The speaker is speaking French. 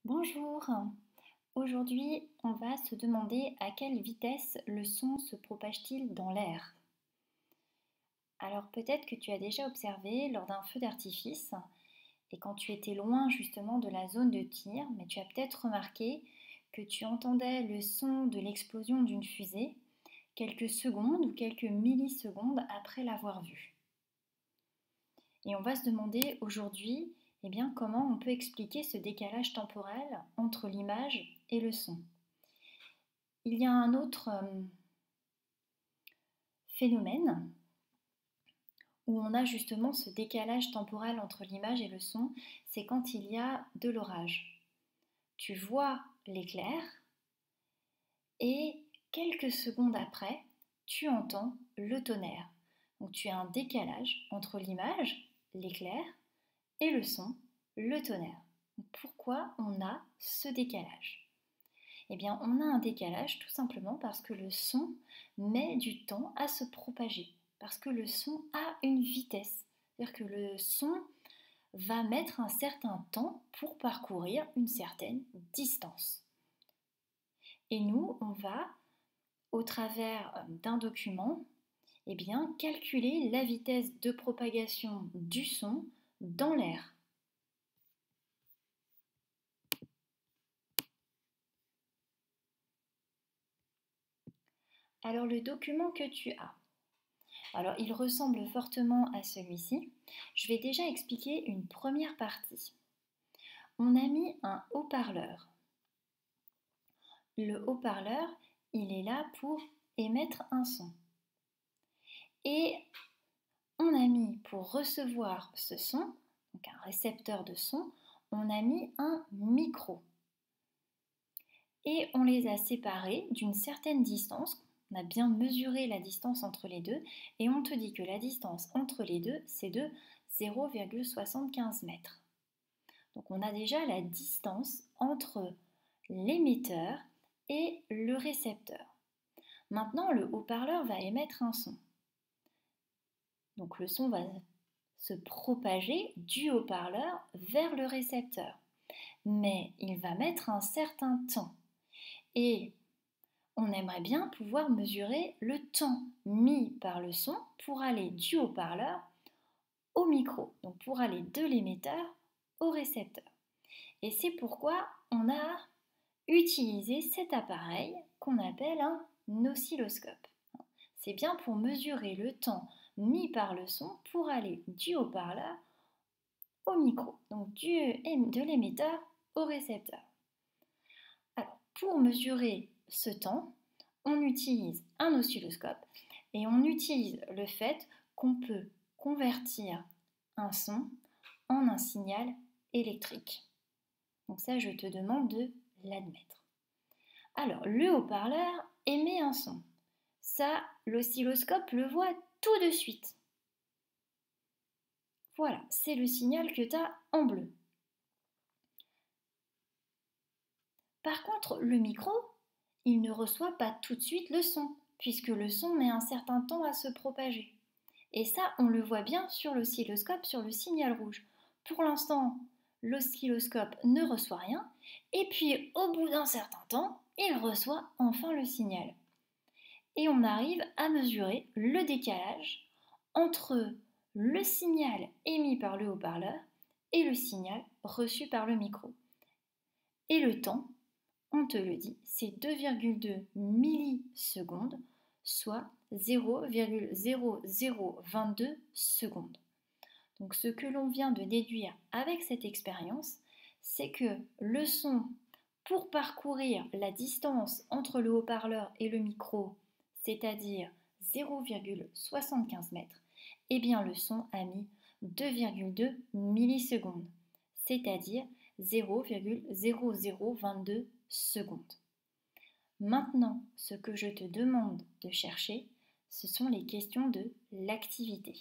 Bonjour, aujourd'hui on va se demander à quelle vitesse le son se propage-t-il dans l'air. Alors peut-être que tu as déjà observé lors d'un feu d'artifice et quand tu étais loin justement de la zone de tir, mais tu as peut-être remarqué que tu entendais le son de l'explosion d'une fusée quelques secondes ou quelques millisecondes après l'avoir vue. Et on va se demander aujourd'hui comment on peut expliquer ce décalage temporel entre l'image et le son. Il y a un autre phénomène où on a justement ce décalage temporel entre l'image et le son, c'est quand il y a de l'orage. Tu vois l'éclair et quelques secondes après, tu entends le tonnerre. Donc tu as un décalage entre l'image, l'éclair, et le son, le tonnerre. Pourquoi on a ce décalage ? Eh bien, on a un décalage tout simplement parce que le son met du temps à se propager, parce que le son a une vitesse. C'est-à-dire que le son va mettre un certain temps pour parcourir une certaine distance. Et nous, on va, au travers d'un document, calculer la vitesse de propagation du son dans l'air. Alors le document que tu as, il ressemble fortement à celui-ci. Je vais déjà expliquer une première partie. On a mis un haut-parleur. Le haut-parleur, il est là pour émettre un son. Et on a mis pour recevoir ce son, donc un récepteur de son, on a mis un micro. Et on les a séparés d'une certaine distance. On a bien mesuré la distance entre les deux et on te dit que la distance entre les deux, c'est de 0,75 mètres. Donc on a déjà la distance entre l'émetteur et le récepteur. Maintenant, le haut-parleur va émettre un son. Donc le son va se propager du haut-parleur vers le récepteur. Mais il va mettre un certain temps. Et on aimerait bien pouvoir mesurer le temps mis par le son pour aller du haut-parleur au micro, donc pour aller de l'émetteur au récepteur. Et c'est pourquoi on a utilisé cet appareil qu'on appelle un oscilloscope. C'est bien pour mesurer le temps mis par le son pour aller du haut-parleur au micro, donc de l'émetteur au récepteur. Alors, pour mesurer ce temps, on utilise un oscilloscope et on utilise le fait qu'on peut convertir un son en un signal électrique. Donc ça, je te demande de l'admettre. Alors, le haut-parleur émet un son. Ça, l'oscilloscope le voit tout de suite. Voilà, c'est le signal que tu as en bleu. Par contre, le micro, il ne reçoit pas tout de suite le son, puisque le son met un certain temps à se propager. Et ça, on le voit bien sur l'oscilloscope, sur le signal rouge. Pour l'instant, l'oscilloscope ne reçoit rien, et puis au bout d'un certain temps, il reçoit enfin le signal. Et on arrive à mesurer le décalage entre le signal émis par le haut-parleur et le signal reçu par le micro. Et le temps, on te le dit, c'est 2,2 millisecondes, soit 0,0022 secondes. Donc ce que l'on vient de déduire avec cette expérience, c'est que le son, pour parcourir la distance entre le haut-parleur et le micro, c'est-à-dire 0,75 mètres, eh bien le son a mis 2,2 millisecondes, c'est-à-dire 0,0022 secondes. Maintenant, ce que je te demande de chercher, ce sont les questions de l'activité.